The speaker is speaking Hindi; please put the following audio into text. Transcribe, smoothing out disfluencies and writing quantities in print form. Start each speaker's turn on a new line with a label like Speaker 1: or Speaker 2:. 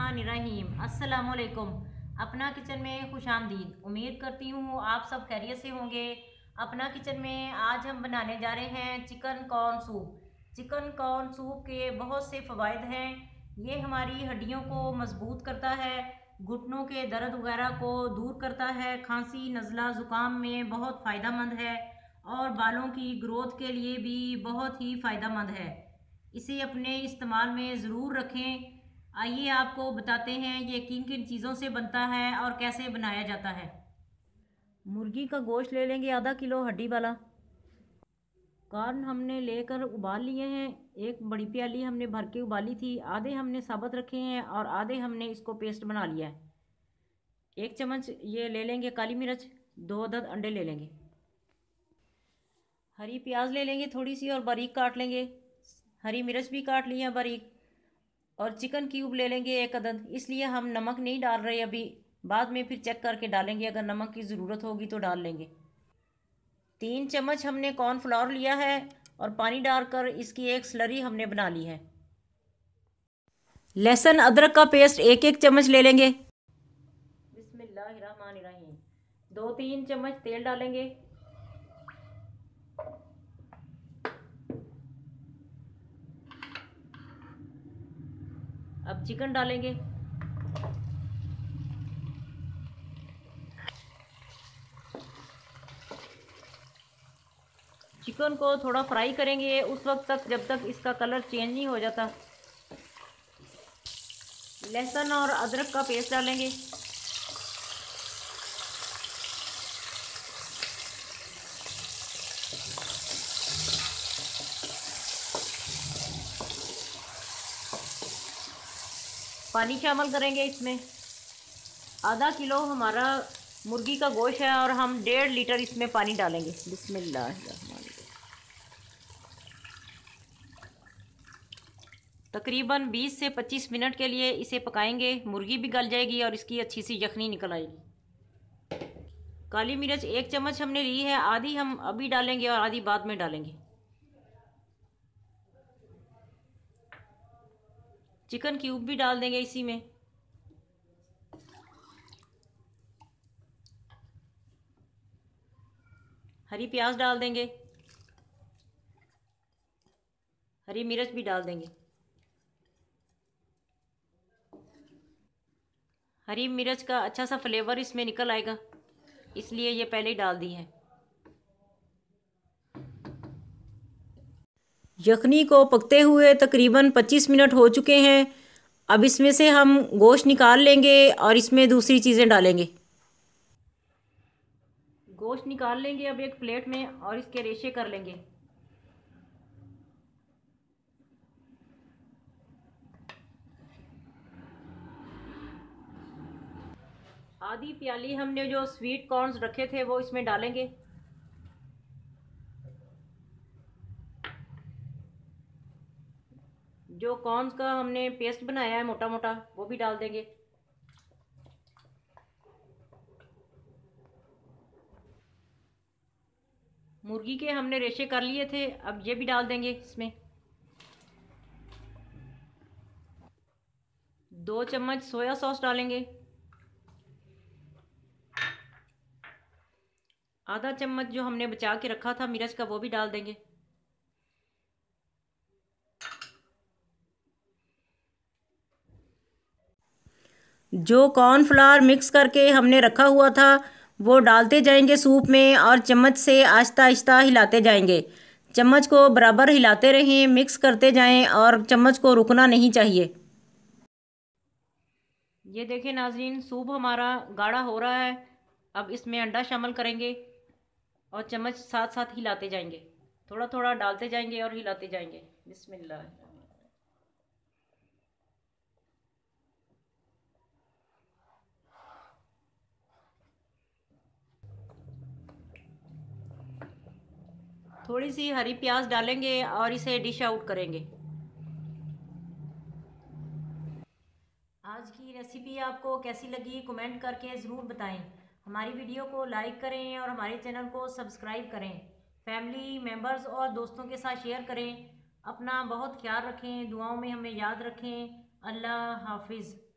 Speaker 1: बिस्मिल्लाहिर्रहमानिर्रहीम। अस्सलामुअलैकुम। अपना किचन में खुशामदीद। उम्मीद करती हूँ आप सब खैरियत से होंगे। अपना किचन में आज हम बनाने जा रहे हैं chicken corn soup. Chicken corn soup के बहुत से फ़वाइद हैं। ये हमारी हड्डियों को मजबूत करता है, घुटनों के दर्द वगैरह को दूर करता है, खांसी नज़ला ज़ुकाम में बहुत फ़ायदा मंद है और बालों की ग्रोथ के लिए भी बहुत ही फ़ायदा मंद है। इसे अपने इस्तेमाल में ज़रूर रखें। आइए आपको बताते हैं ये किन किन चीज़ों से बनता है और कैसे बनाया जाता है। मुर्गी का गोश्त ले लेंगे आधा किलो हड्डी वाला। कॉर्न हमने लेकर उबाल लिए हैं। एक बड़ी प्याली हमने भर के उबाली थी, आधे हमने साबुत रखे हैं और आधे हमने इसको पेस्ट बना लिया है। 1 चम्मच ये ले लेंगे काली मिर्च, 2 अदद अंडे ले लेंगे, हरी प्याज ले लेंगे थोड़ी सी और बारीक काट लेंगे, हरी मिर्च भी काट ली है बारीक, और चिकन क्यूब ले लेंगे 1 अदद। इसलिए हम नमक नहीं डाल रहे अभी, बाद में फिर चेक करके डालेंगे, अगर नमक की ज़रूरत होगी तो डाल लेंगे। 3 चम्मच हमने कॉर्नफ्लोर लिया है और पानी डालकर इसकी एक स्लरी हमने बना ली है। लहसुन अदरक का पेस्ट 1-1 चम्मच ले लेंगे। बिस्मिल्लाहिर्रहमानिर्रहीम। 2-3 चम्मच तेल डालेंगे। अब चिकन डालेंगे। चिकन को थोड़ा फ्राई करेंगे उस वक्त तक जब तक इसका कलर चेंज नहीं हो जाता। लहसुन और अदरक का पेस्ट डालेंगे। पानी शामिल करेंगे इसमें। आधा किलो हमारा मुर्गी का गोश्त है और हम 1.5 लीटर इसमें पानी डालेंगे। बिस्मिल्लाहिर्रहमानिर्रहीम। तकरीबन 20 से 25 मिनट के लिए इसे पकाएंगे। मुर्गी भी गल जाएगी और इसकी अच्छी सी यखनी निकल आएगी। काली मिर्च 1 चम्मच हमने ली है, आधी हम अभी डालेंगे और आधी बाद में डालेंगे। चिकन क्यूब भी डाल देंगे इसी में। हरी प्याज डाल देंगे, हरी मिर्च भी डाल देंगे। हरी मिर्च का अच्छा सा फ्लेवर इसमें निकल आएगा, इसलिए ये पहले ही डाल दी है। यखनी को पकते हुए तकरीबन 25 मिनट हो चुके हैं। अब इसमें से हम गोश्त निकाल लेंगे और इसमें दूसरी चीज़ें डालेंगे। गोश्त निकाल लेंगे अब एक प्लेट में और इसके रेशे कर लेंगे। आधी प्याली हमने जो स्वीट कॉर्न्स रखे थे वो इसमें डालेंगे। जो कॉर्न्स का हमने पेस्ट बनाया है मोटा मोटा वो भी डाल देंगे। मुर्गी के हमने रेशे कर लिए थे, अब ये भी डाल देंगे इसमें। 2 चम्मच सोया सॉस डालेंगे। आधा चम्मच जो हमने बचा के रखा था मिर्च का वो भी डाल देंगे। जो कॉर्नफ्लावर मिक्स करके हमने रखा हुआ था वो डालते जाएंगे सूप में और चम्मच से आहिस्ता आहिस्ता हिलाते जाएंगे। चम्मच को बराबर हिलाते रहें, मिक्स करते जाएं और चम्मच को रुकना नहीं चाहिए। ये देखें नाज़रीन, सूप हमारा गाढ़ा हो रहा है। अब इसमें अंडा शामिल करेंगे और चम्मच साथ साथ हिलाते जाएंगे, थोड़ा थोड़ा डालते जाएंगे और हिलाते जाएंगे। बिस्मिल्लाह। थोड़ी सी हरी प्याज डालेंगे और इसे डिश आउट करेंगे। आज की रेसिपी आपको कैसी लगी कमेंट करके ज़रूर बताएं। हमारी वीडियो को लाइक करें और हमारे चैनल को सब्सक्राइब करें। फैमिली मेम्बर्स और दोस्तों के साथ शेयर करें। अपना बहुत ख्याल रखें, दुआओं में हमें याद रखें। अल्लाह हाफिज़।